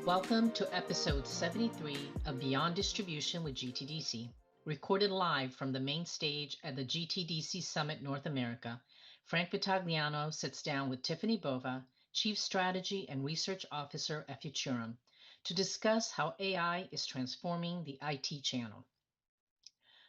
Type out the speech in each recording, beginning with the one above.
Welcome to episode 73 of Beyond Distribution with GTDC, recorded live from the main stage at the GTDC Summit North America. Frank Vitagliano sits down with Tiffani Bova, Chief Strategy and Research Officer at Futurum, to discuss how AI is transforming the IT channel.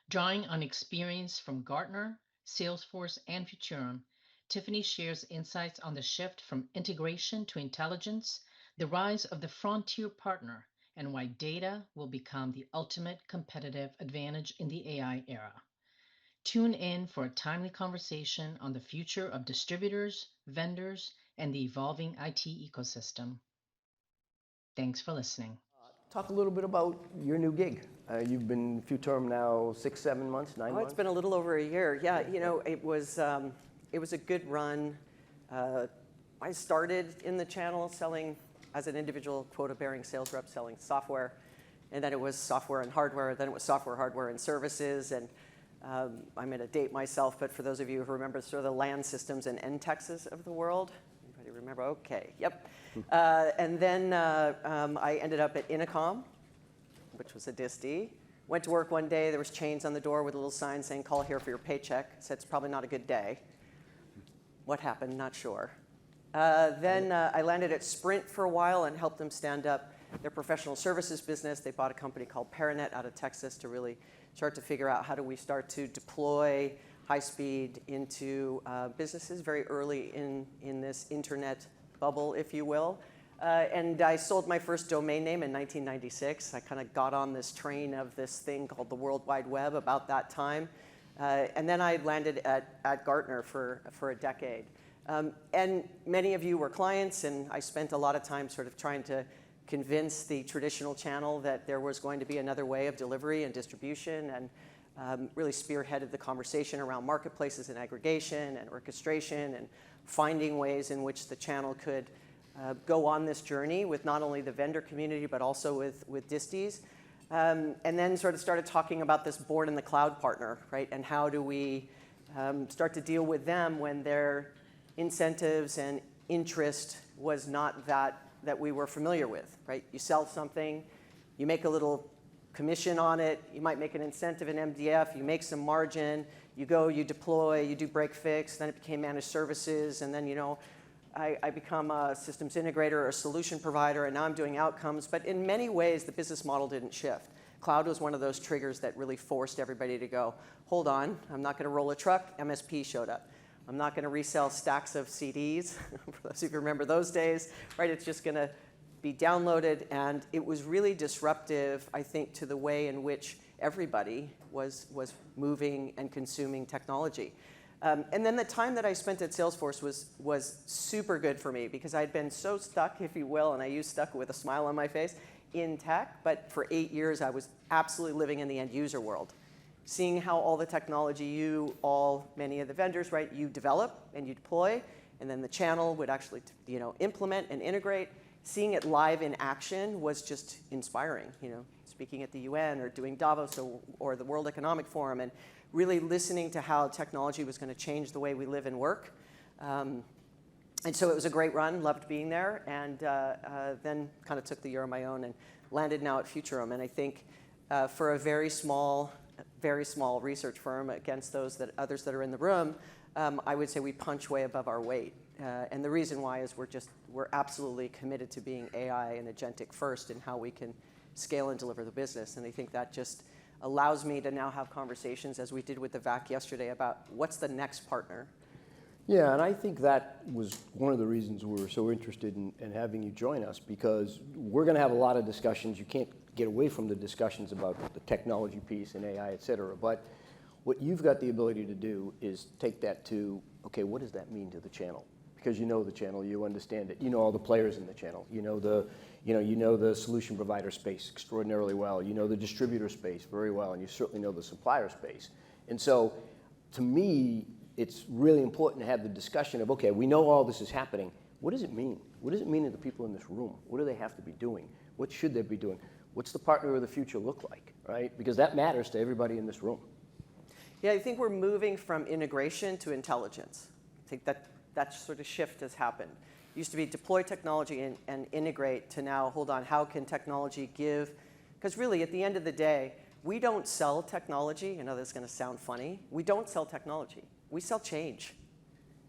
Drawing on experience from Gartner, Salesforce, and Futurum, Tiffani shares insights on the shift from integration to intelligence, the rise of the frontier partner, and why data will become the ultimate competitive advantage in the AI era. Tune in for a timely conversation on the future of distributors, vendors, and the evolving IT ecosystem. Thanks for listening. Talk a little bit about your new gig. You've been Futurum now 6, 7 months, 9 months? It's been a little over a year. Yeah, you know, it was a good run. I started in the channel selling as an individual quota-bearing sales rep selling software, and then it was software and hardware, then it was software, hardware, and services. And I'm going to date myself, but for those of you who remember sort of the LAN systems and NTEXs of the world, anybody remember? Okay, yep. And then I ended up at Intercom, which was a disty. Went to work one day, there was chains on the door with a little sign saying, "Call here for your paycheck." Said, "It's probably not a good day." What happened? Not sure. Then I landed at Sprint for a while and helped them stand up their professional services business. They bought a company called Paranet out of Texas to really start to figure out how do we start to deploy high speed into businesses very early in this internet bubble, if you will. And I sold my first domain name in 1996. I kind of got on this train of this thing called the World Wide Web about that time. And then I landed at Gartner for a decade. And many of you were clients, and I spent a lot of time sort of trying to convince the traditional channel that there was going to be another way of delivery and distribution, and really spearheaded the conversation around marketplaces and aggregation and orchestration and finding ways in which the channel could go on this journey with not only the vendor community but also with disties. And then sort of started talking about this born in the cloud partner, right? And how do we start to deal with them when their incentives and interest was not that we were familiar with, right? You sell something, you make a little commission on it, you might make an incentive in MDF, you make some margin, you go, you deploy, you do break fix, then it became managed services, and then, you know, I become a systems integrator or a solution provider, and now I'm doing outcomes. But in many ways, the business model didn't shift. Cloud was one of those triggers that really forced everybody to go, hold on, I'm not going to roll a truck, MSP showed up. I'm not going to resell stacks of CDs, for those of you who remember those days, right? It's just going to be downloaded, and it was really disruptive, I think, to the way in which everybody was moving and consuming technology. And then the time that I spent at Salesforce was super good for me because I'd been so stuck, if you will, and I use stuck with a smile on my face, in tech. But for 8 years, I was absolutely living in the end user world, seeing how all the technology many of the vendors, right, you develop and you deploy, and then the channel would actually, implement and integrate. Seeing it live in action was just inspiring, speaking at the UN or doing Davos or the World Economic Forum, and really listening to how technology was going to change the way we live and work. And so it was a great run, loved being there, and then kind of took the year on my own and landed now at Futurum. And I think for a very small research firm against others that are in the room, I would say we punch way above our weight. And the reason why is we're absolutely committed to being AI and agentic-first in how we can scale and deliver the business. And I think that just allows me to now have conversations, as we did with the VAC yesterday, about what's the next partner. Yeah, and I think that was one of the reasons we were so interested in having you join us, because we're going to have a lot of discussions. You can't get away from the discussions about the technology piece and AI, et cetera. But what you've got the ability to do is take that to, okay, what does that mean to the channel? Because you know the channel, you understand it, you know all the players in the channel, you know the solution provider space extraordinarily well, you know the distributor space very well, and you certainly know the supplier space. And so, to me, it's really important to have the discussion of, okay, we know all this is happening. What does it mean? What does it mean to the people in this room? What do they have to be doing? What should they be doing? What's the partner of the future look like, right? Because that matters to everybody in this room. Yeah, I think we're moving from integration to intelligence. I think that sort of shift has happened. Used to be deploy technology and integrate, to now, hold on, how can technology give? Because really, at the end of the day, we don't sell technology. I know this is going to sound funny. We don't sell technology. We sell change.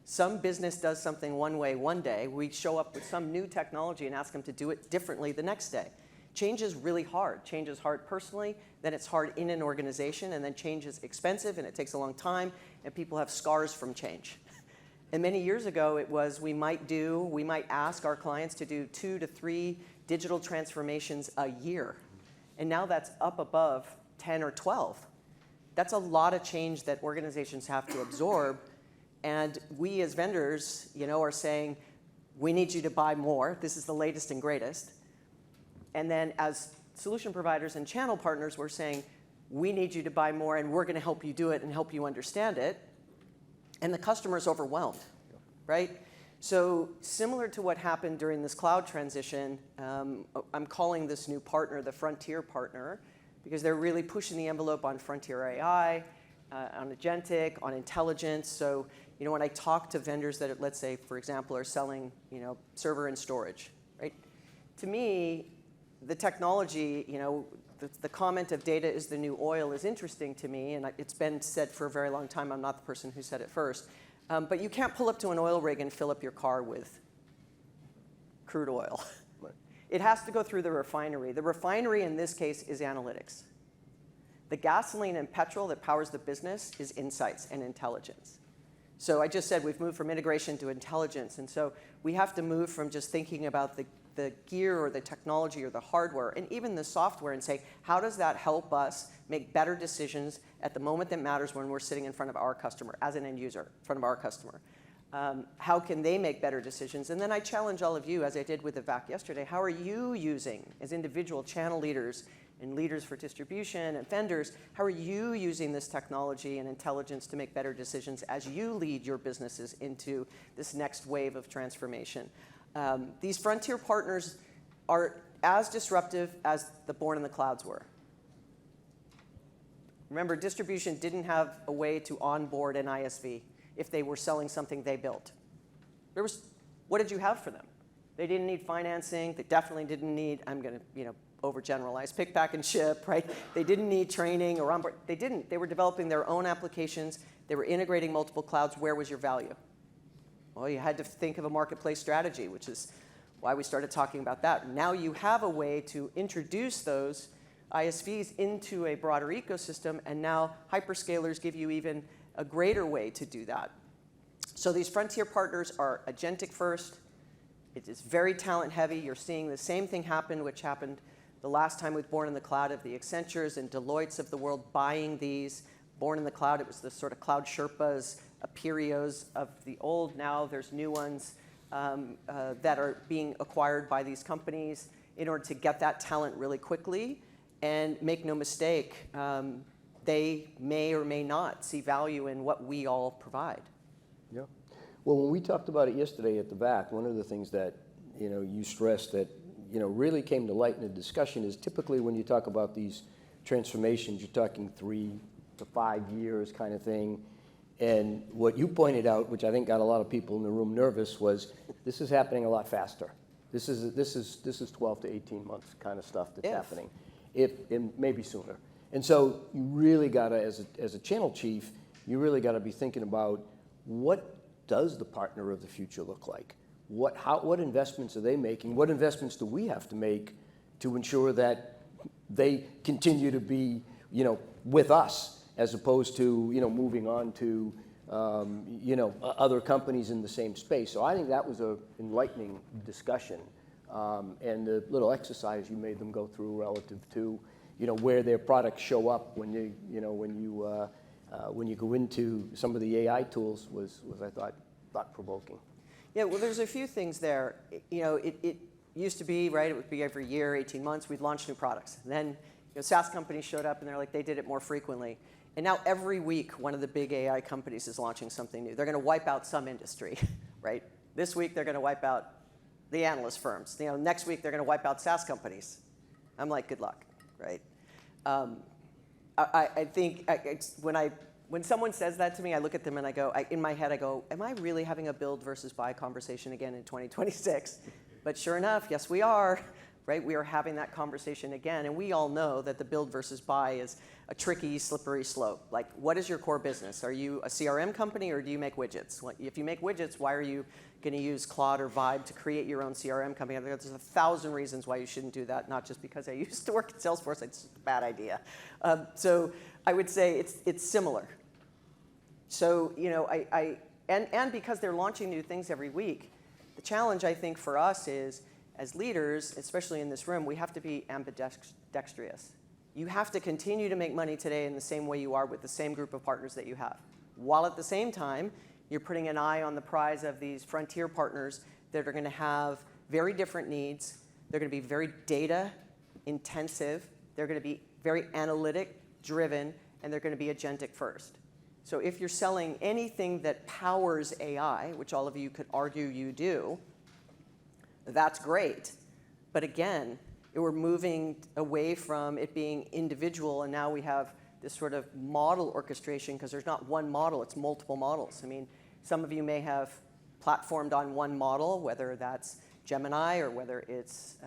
Some business does something one way one day. We show up with some new technology and ask them to do it differently the next day. Change is really hard. Change is hard personally, then it's hard in an organization, and then change is expensive, and it takes a long time, and people have scars from change. And many years ago, it was we might ask our clients to do 2 to 3 digital transformations a year. And now that's up above 10 or 12. That's a lot of change that organizations have to absorb. And we as vendors, are saying, we need you to buy more. This is the latest and greatest. And then as solution providers and channel partners, we're saying, we need you to buy more, and we're going to help you do it and help you understand it. And the customer's overwhelmed, right? So similar to what happened during this cloud transition, I'm calling this new partner the frontier partner, because they're really pushing the envelope on frontier AI, on agentic, on intelligence. So when I talk to vendors that, let's say, for example, are selling server and storage, right? To me, the technology, the comment of data is the new oil is interesting to me, and it's been said for a very long time. I'm not the person who said it first. But you can't pull up to an oil rig and fill up your car with crude oil. Right. It has to go through the refinery. The refinery in this case is analytics. The gasoline and petrol that powers the business is insights and intelligence. So I just said we've moved from integration to intelligence, and so we have to move from just thinking about the gear or the technology or the hardware and even the software and say, how does that help us make better decisions at the moment that matters when we're sitting in front of our customer, as an end user, in front of our customer? How can they make better decisions? And then I challenge all of you, as I did with the VAC yesterday, how are you using, as individual channel leaders and leaders for distribution and vendors, how are you using this technology and intelligence to make better decisions as you lead your businesses into this next wave of transformation? These frontier partners are as disruptive as the born in the clouds were. Remember, distribution didn't have a way to onboard an ISV if they were selling something they built. What did you have for them? They didn't need financing. They definitely didn't need, I'm going to overgeneralize, pick, pack, and ship, right? They didn't need training or onboard. They didn't. They were developing their own applications. They were integrating multiple clouds. Where was your value? Well, you had to think of a marketplace strategy, which is why we started talking about that. Now you have a way to introduce those ISVs into a broader ecosystem, and now hyperscalers give you even a greater way to do that. So these frontier partners are agentic first. It is very talent heavy. You're seeing the same thing happen, which happened the last time with Born in the Cloud, of the Accentures and Deloittes of the world buying these. Born in the Cloud, it was the sort of cloud Sherpas, Aperios of the old. Now there's new ones that are being acquired by these companies in order to get that talent really quickly. And make no mistake, they may or may not see value in what we all provide. Yeah. Well, when we talked about it yesterday at the VAC, one of the things that you stressed that really came to light in the discussion is typically when you talk about these transformations, you're talking 3 to 5 years kind of thing. And what you pointed out, which I think got a lot of people in the room nervous, was this is happening a lot faster. This is 12 to 18 months kind of stuff that's happening, and maybe sooner. And so you really got to, as a channel chief, you really got to be thinking about what does the partner of the future look like? What investments are they making? What investments do we have to make to ensure that they continue to be, with us, as opposed to, moving on to, other companies in the same space? So I think that was an enlightening discussion, and the little exercise you made them go through relative to, where their products show up when you go into some of the AI tools was I thought thought-provoking. Yeah, well, there's a few things there. It used to be, right, it would be every year, 18 months, we'd launch new products. And then SaaS companies showed up, and they're like, they did it more frequently. And now every week, one of the big AI companies is launching something new. They're going to wipe out some industry, right? This week, they're going to wipe out the analyst firms. Next week, they're going to wipe out SaaS companies. I'm like, good luck, right? I think when I when someone says that to me, I look at them and I go, in my head, I go, am I really having a build versus buy conversation again in 2026? But sure enough, yes, we are. Right? We are having that conversation again, and we all know that the build versus buy is a tricky, slippery slope. Like, what is your core business? Are you a CRM company, or do you make widgets? Well, if you make widgets, why are you going to use Claude or Vibe to create your own CRM company? There's 1,000 reasons why you shouldn't do that, not just because I used to work at Salesforce. It's a bad idea. So I would say it's similar. So, you know, and because they're launching new things every week, the challenge, I think, for us is, as leaders, especially in this room, we have to be ambidextrous. You have to continue to make money today in the same way you are with the same group of partners that you have, while at the same time, you're putting an eye on the prize of these frontier partners that are going to have very different needs. They're going to be very data intensive. They're going to be very analytic driven, and they're going to be agentic first. So if you're selling anything that powers AI, which all of you could argue you do, that's great. But again, we're moving away from it being individual, and now we have this sort of model orchestration, because there's not one model, it's multiple models. I mean, some of you may have platformed on one model, whether that's Gemini or whether it's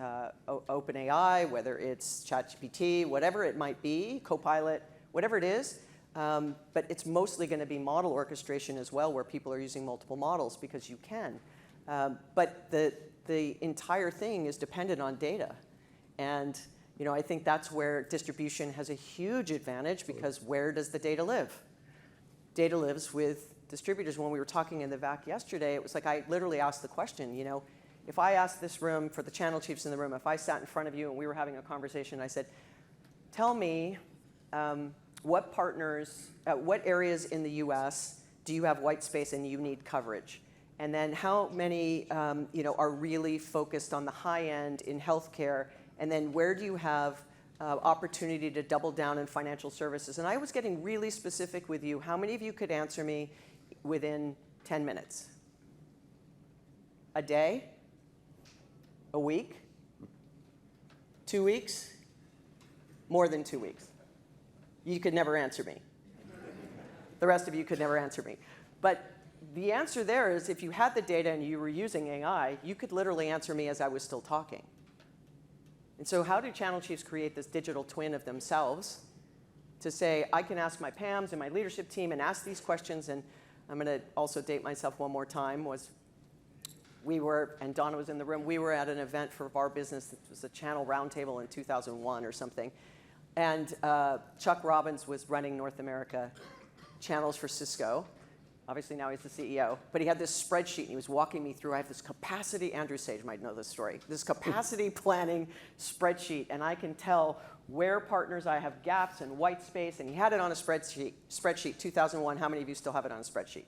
OpenAI, whether it's ChatGPT, whatever it might be, Copilot, whatever it is. But it's mostly going to be model orchestration as well, where people are using multiple models because you can. But the entire thing is dependent on data. And you know, I think that's where distribution has a huge advantage, because where does the data live? Data lives with distributors. When we were talking in the VAC yesterday, it was like I literally asked the question, you know, if I asked this room, for the channel chiefs in the room, if I sat in front of you and we were having a conversation, I said, tell me what partners, what areas in the US do you have white space and you need coverage? And then how many you know, are really focused on the high end in healthcare? And then where do you have opportunity to double down in financial services? And I was getting really specific with you. How many of you could answer me within 10 minutes? A day? A week? 2 weeks? More than 2 weeks. You could never answer me. The rest of you could never answer me. But the answer there is, if you had the data and you were using AI, you could literally answer me as I was still talking. And so how do channel chiefs create this digital twin of themselves to say, I can ask my PAMs and my leadership team and ask these questions? And I'm going to also date myself one more time, we were, and Donna was in the room, we were at an event for our business. It was a channel roundtable in 2001 or something. And Chuck Robbins was running North America channels for Cisco. Obviously now he's the CEO, but he had this spreadsheet and he was walking me through. I have this capacity, Andrew Sage might know this story, this capacity planning spreadsheet, and I can tell where partners I have gaps and white space, and he had it on a spreadsheet 2001. How many of you still have it on a spreadsheet?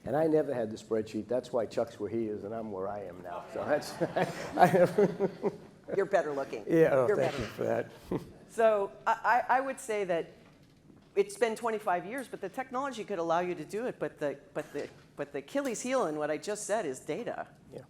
And I never had the spreadsheet. That's why Chuck's where he is and I'm where I am now. So that's You're better looking. Yeah, oh, You're thank better. you for that. So I would say that it's been 25 years, but the technology could allow you to do it. But the Achilles heel in what I just said is data. Yeah.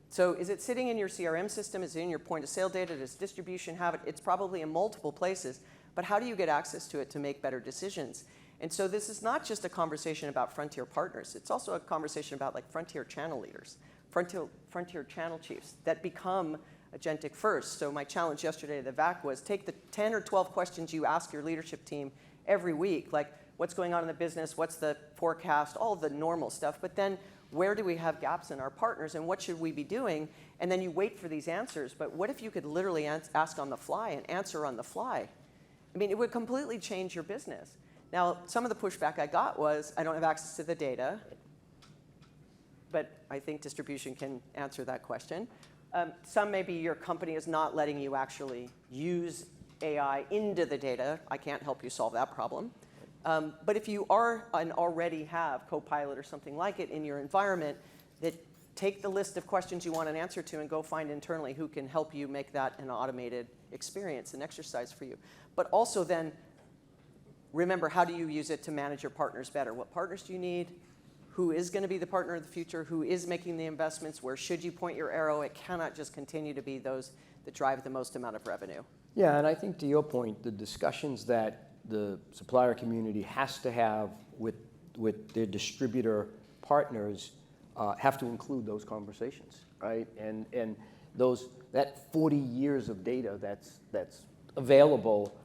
So is it sitting in your CRM system? Is it in your point of sale data? Does distribution have it? It's probably in multiple places. But how do you get access to it to make better decisions? And so this is not just a conversation about frontier partners. It's also a conversation about like frontier channel leaders, frontier channel chiefs that become agentic first. So my challenge yesterday at the VAC was take the 10 or 12 questions you ask your leadership team every week, like what's going on in the business, what's the forecast, all of the normal stuff, but then where do we have gaps in our partners and what should we be doing? And then you wait for these answers, but what if you could literally ask on the fly and answer on the fly? I mean, it would completely change your business. Now, some of the pushback I got was, I don't have access to the data, but I think distribution can answer that question. Some maybe your company is not letting you actually use AI into the data. I can't help you solve that problem. But if you are and already have Copilot or something like it in your environment, that take the list of questions you want an answer to and go find internally who can help you make that an automated experience, an exercise for you. But also then, remember, how do you use it to manage your partners better? What partners do you need? Who is going to be the partner of the future? Who is making the investments? Where should you point your arrow? It cannot just continue to be those that drive the most amount of revenue. Yeah, and I think to your point, the discussions that the supplier community has to have with their distributor partners have to include those conversations, right? And that 40 years of data that's available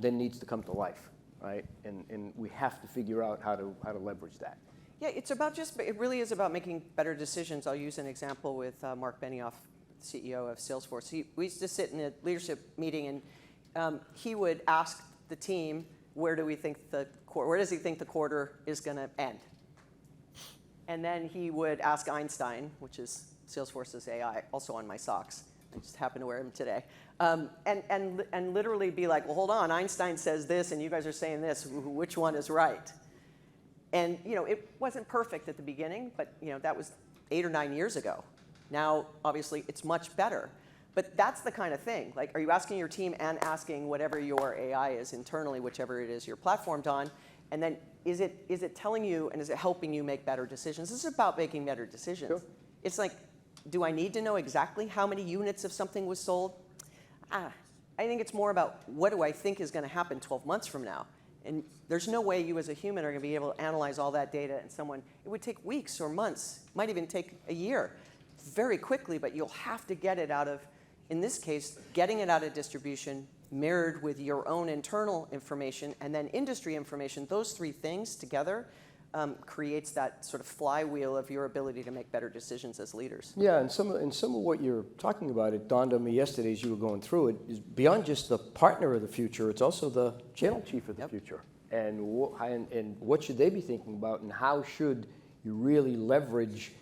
then needs to come to life, right? And we have to figure out how to leverage that. Yeah, it really is about making better decisions. I'll use an example with Mark Benioff, CEO of Salesforce. We used to sit in a leadership meeting, and he would ask the team, where does he think the quarter is going to end? And then he would ask Einstein, which is Salesforce's AI, also on my socks. I just happen to wear them today. And literally be like, well, hold on, Einstein says this, and you guys are saying this. Which one is right? And it wasn't perfect at the beginning, but that was 8 or 9 years ago. Now, obviously, it's much better. But that's the kind of thing. Like, are you asking your team and asking whatever your AI is internally, whichever it is you're platformed on, and then is it telling you and is it helping you make better decisions? This is about making better decisions. Sure. It's like, do I need to know exactly how many units of something was sold? I think it's more about what do I think is going to happen 12 months from now. And there's no way you as a human are going to be able to analyze all that data, and it would take weeks or months, might even take a year, very quickly, but you'll have to get it out of, in this case, getting it out of distribution, mirrored with your own internal information, and then industry information. Those three things together creates that sort of flywheel of your ability to make better decisions as leaders. Yeah, and some of what you're talking about, it dawned on me yesterday as you were going through it, is beyond just the partner of the future, it's also the channel chief of the future. And what should they be thinking about, and how should you really leverage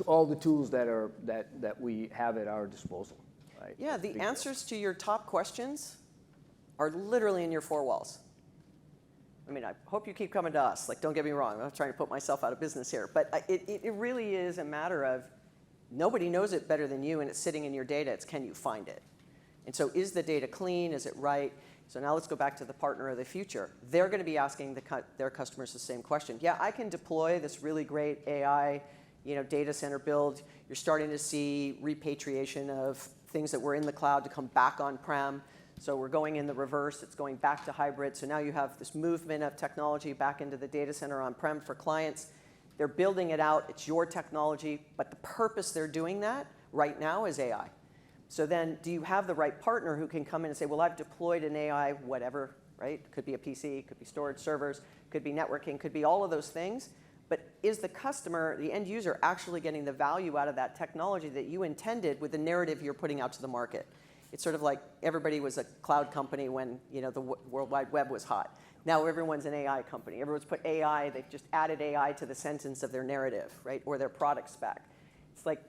all the tools that we have at our disposal, right? Yeah, the answers to your top questions are literally in your 4 walls. I mean, I hope you keep coming to us. Like, don't get me wrong. I'm not trying to put myself out of business here. But it really is a matter of nobody knows it better than you, and it's sitting in your data. It's can you find it? And so is the data clean? Is it right? So now let's go back to the partner of the future. They're going to be asking their customers the same question. Yeah, I can deploy this really great AI data center build. You're starting to see repatriation of things that were in the cloud to come back on-prem. So we're going in the reverse. It's going back to hybrid. So now you have this movement of technology back into the data center on-prem for clients. They're building it out. It's your technology. But the purpose they're doing that right now is AI. So then do you have the right partner who can come in and say, well, I've deployed an AI, whatever, right? Could be a PC, could be storage servers, could be networking, could be all of those things. But is the customer, the end user, actually getting the value out of that technology that you intended with the narrative you're putting out to the market? It's sort of like everybody was a cloud company when the World Wide Web was hot. Now everyone's an AI company. Everyone's put AI, they've just added AI to the sentence of their narrative, right? Or their product spec. It's like,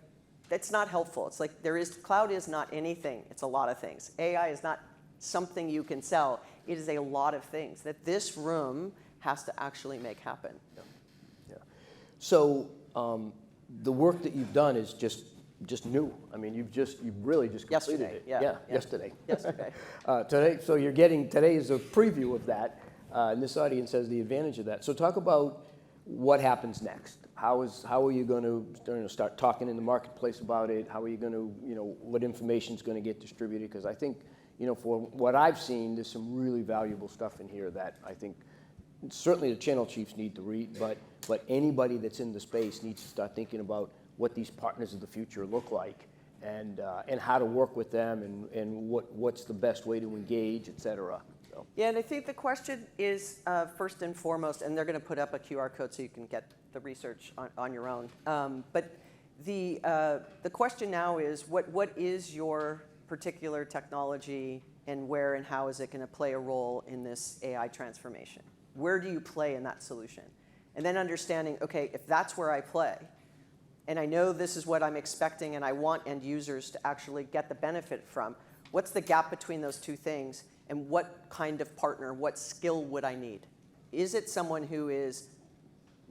that's not helpful. It's like cloud is not anything. It's a lot of things. AI is not something you can sell. It is a lot of things that this room has to actually make happen. Yeah. So the work that you've done is just new. I mean, you've really just completed yesterday, it. Yeah. Yesterday. Yesterday. Today, so today is a preview of that, and this audience has the advantage of that. So talk about what happens next. How are you going to start talking in the marketplace about it? How are you going to, what information is going to get distributed? Because I think, for what I've seen, there's some really valuable stuff in here that I think certainly the channel chiefs need to read, but anybody that's in the space needs to start thinking about what these partners of the future look like, and how to work with them, and what's the best way to engage, et cetera. So. Yeah, and I think the question is first and foremost, and they're going to put up a QR code so you can get the research on your own. But the question now is, what is your particular technology, and where and how is it going to play a role in this AI transformation? Where do you play in that solution? And then understanding, okay, if that's where I play, and I know this is what I'm expecting, and I want end users to actually get the benefit from, what's the gap between those two things, and what kind of partner, what skill would I need? Is it someone who is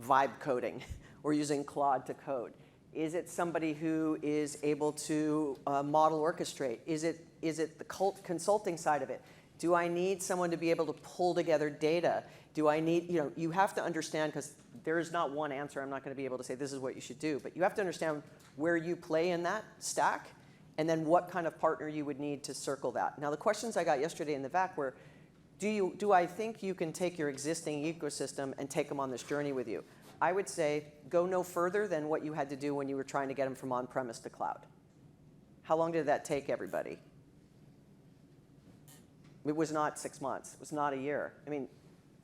vibe coding or using Claude to code? Is it somebody who is able to model orchestrate? Is it the consulting side of it? Do I need someone to be able to pull together data? Do I need, you have to understand, because there is not one answer. I'm not going to be able to say this is what you should do. But you have to understand where you play in that stack and then what kind of partner you would need to circle that. Now, the questions I got yesterday in the back were, do I think you can take your existing ecosystem and take them on this journey with you? I would say go no further than what you had to do when you were trying to get them from on-premise to cloud. How long did that take everybody? It was not 6 months. It was not a year. I mean,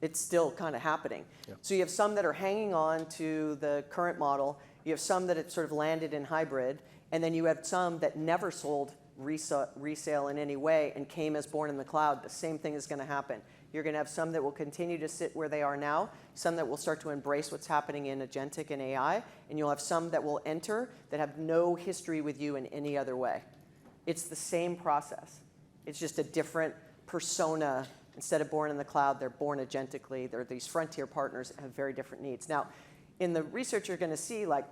it's still kind of happening. Yeah. So you have some that are hanging on to the current model. You have some that have sort of landed in hybrid. And then you have some that never sold resale in any way and came as born in the cloud. The same thing is going to happen. You're going to have some that will continue to sit where they are now, some that will start to embrace what's happening in agentic and AI, and you'll have some that will enter that have no history with you in any other way. It's the same process. It's just a different persona. Instead of born in the cloud, they're born agentically. They're these frontier partners that have very different needs. Now, in the research, you're going to see, like,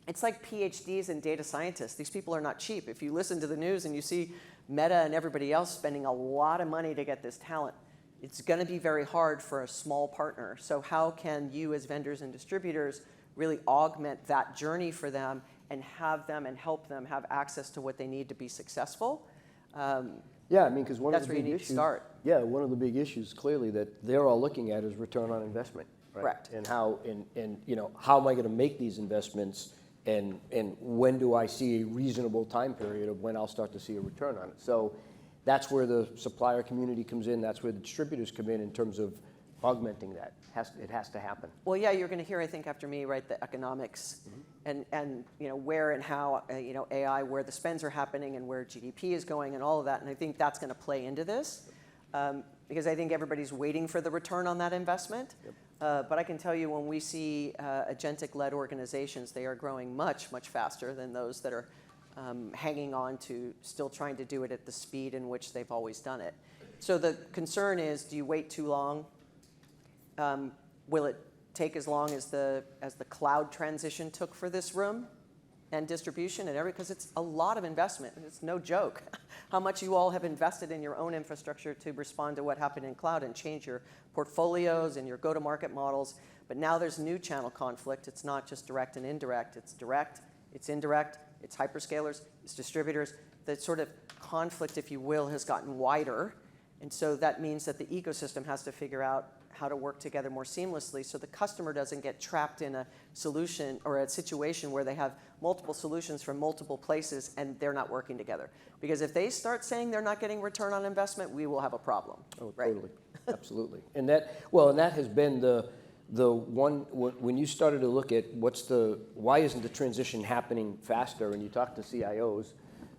it's like PhDs and data scientists. These people are not cheap. If you listen to the news and you see Meta and everybody else spending a lot of money to get this talent, it's going to be very hard for a small partner. So how can you as vendors and distributors really augment that journey for them and have them and help them have access to what they need to be successful? Yeah, I mean, because one of That's the where you big need to issues. start. Yeah, one of the big issues clearly that they're all looking at is return on investment, right? Correct. And how, and you know, how am I going to make these investments, and when do I see a reasonable time period of when I'll start to see a return on it? So that's where the supplier community comes in. That's where the distributors come in terms of augmenting that. It has to happen. Well, yeah, you're going to hear, I think, after me, right, the economics and you know, where and how, you know, AI, where the spends are happening and where GDP is going and all of that. And I think that's going to play into this because I think everybody's waiting for the return on that investment. Yep. But I can tell you when we see agentic-led organizations, they are growing much, much faster than those that are hanging on to still trying to do it at the speed in which they've always done it. So the concern is, do you wait too long? Will it take as long as the cloud transition took for this room and distribution and everything? Because it's a lot of investment, and it's no joke how much you all have invested in your own infrastructure to respond to what happened in cloud and change your portfolios and your go-to-market models. But now there's new channel conflict. It's not just direct and indirect. It's direct, it's indirect, it's hyperscalers, it's distributors. The sort of conflict, if you will, has gotten wider. And so that means that the ecosystem has to figure out how to work together more seamlessly so the customer doesn't get trapped in a solution or a situation where they have multiple solutions from multiple places and they're not working together. Because if they start saying they're not getting return on investment, we will have a problem. Oh, right? Totally. Absolutely. And that has been the one, when you started to look at why isn't the transition happening faster, and you talk to CIOs,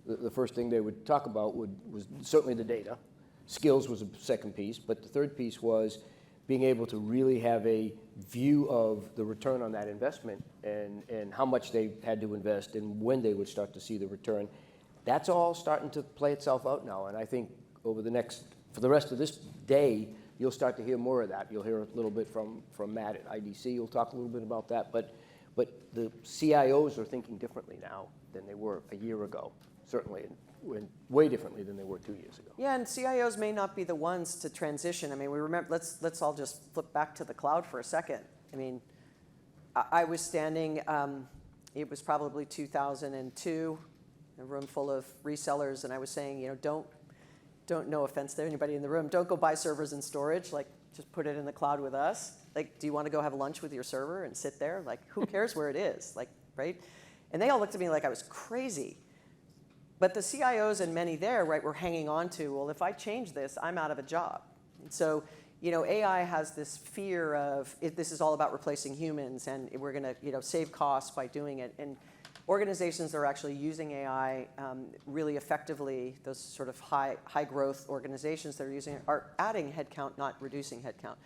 the first thing they would talk about was certainly the data. Skills was a second piece, but the third piece was being able to really have a view of the return on that investment and how much they had to invest and when they would start to see the return. That's all starting to play itself out now, and I think for the rest of this day, you'll start to hear more of that. You'll hear a little bit from Matt at IDC. You'll talk a little bit about that, but the CIOs are thinking differently now than they were a year ago, certainly. And way differently than they were 2 years ago. Yeah, and CIOs may not be the ones to transition. I mean, we remember. Let's all just flip back to the cloud for a second. I mean, I was standing. It was probably 2002, a room full of resellers, and I was saying, you know, don't. No offense to anybody in the room. Don't go buy servers and storage. Like, just put it in the cloud with us. Like, do you want to go have lunch with your server and sit there? Like, who cares where it is? Like, right? And they all looked at me like I was crazy. But the CIOs and many there, right, were hanging on to, well, if I change this, I'm out of a job. And so, you know, AI has this fear of this is all about replacing humans, and we're going to, you know, save costs by doing it. And organizations that are actually using AI really effectively, those sort of high growth organizations that are using it, are adding headcount, not reducing headcount.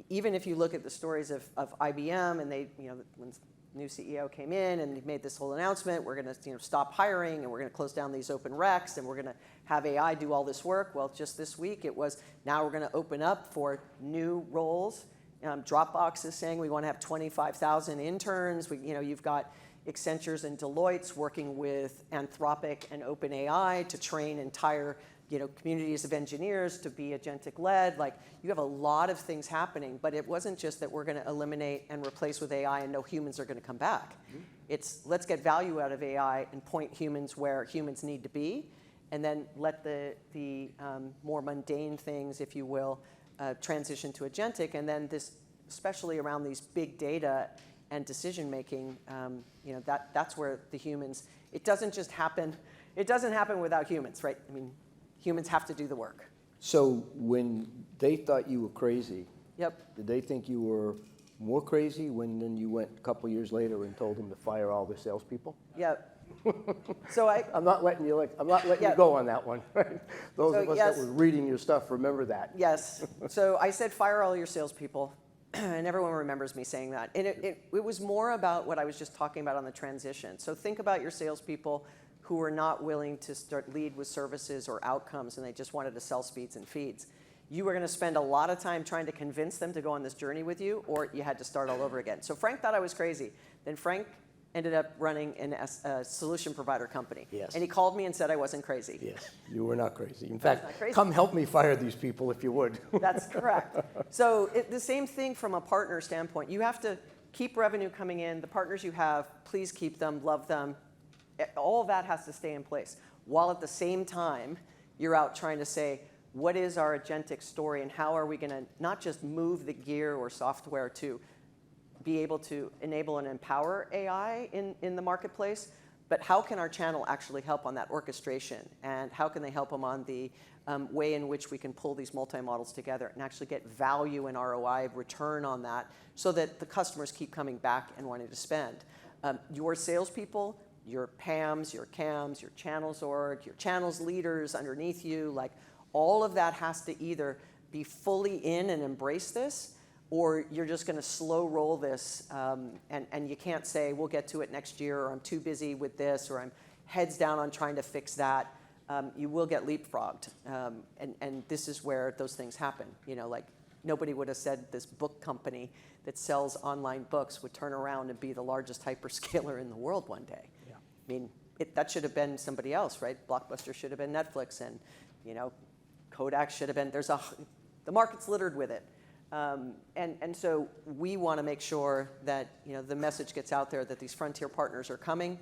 Even if you look at the stories of IBM, and they, you know, when new CEO came in and he made this whole announcement, we're going to, you know, stop hiring and we're going to close down these open recs and we're going to have AI do all this work. Well, just this week it was, now we're going to open up for new roles. Dropbox is saying we want to have 25,000 interns. You know, you've got Accenture's and Deloitte's working with Anthropic and OpenAI to train entire communities of engineers to be agentic-led. Like, you have a lot of things happening, but it wasn't just that we're going to eliminate and replace with AI and no humans are going to come back. It's let's get value out of AI and point humans where humans need to be, and then let the more mundane things, if you will, transition to agentic. And then this, especially around these big data and decision making, that's where the humans. It doesn't just happen. It doesn't happen without humans, right? I mean, humans have to do the work. So when they thought you were crazy, Yep. did they think you were more crazy when then you went a couple years later and told them to fire all the salespeople? Yep. So I'm not letting you you go on that one. Those of us that were reading your stuff remember that. Yes. So I said, fire all your salespeople, and everyone remembers me saying that. And it was more about what I was just talking about on the transition. So think about your salespeople who are not willing to lead with services or outcomes, and they just wanted to sell speeds and feeds. You were going to spend a lot of time trying to convince them to go on this journey with you, or you had to start all over again. So Frank thought I was crazy. Then Frank ended up running a solution provider company. Yes. And he called me and said I wasn't crazy. Yes, you were not crazy. In fact, come help me fire these people if you would. That's correct. So the same thing from a partner standpoint. You have to keep revenue coming in. The partners you have, please keep them, love them. All of that has to stay in place. While at the same time, you're out trying to say, what is our agentic story and how are we going to not just move the gear or software to be able to enable and empower AI in the marketplace, but how can our channel actually help on that orchestration, and how can they help them on the way in which we can pull these multi-models together and actually get value and ROI return on that so that the customers keep coming back and wanting to spend. Your salespeople, your PAMs, your CAMs, your channels org, your channels leaders underneath you, like all of that has to either be fully in and embrace this, or you're just going to slow roll this, and you can't say, we'll get to it next year, or I'm too busy with this, or I'm heads down on trying to fix that. You will get leapfrogged. And this is where those things happen. Like nobody would have said this book company that sells online books would turn around and be the largest hyperscaler in the world one day. Yeah. I mean, that should have been somebody else, right? Blockbuster should have been Netflix, and Kodak should have been, the market's littered with it. And so we want to make sure that the message gets out there that these frontier partners are coming.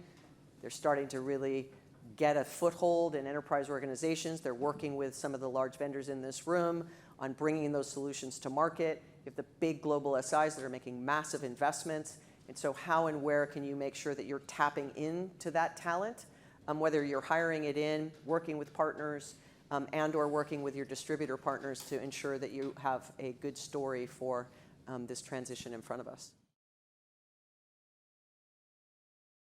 They're starting to really get a foothold in enterprise organizations. They're working with some of the large vendors in this room on bringing those solutions to market. You have the big global SIs that are making massive investments. And so how and where can you make sure that you're tapping into that talent, whether you're hiring it in, working with partners, and or working with your distributor partners to ensure that you have a good story for this transition in front of us.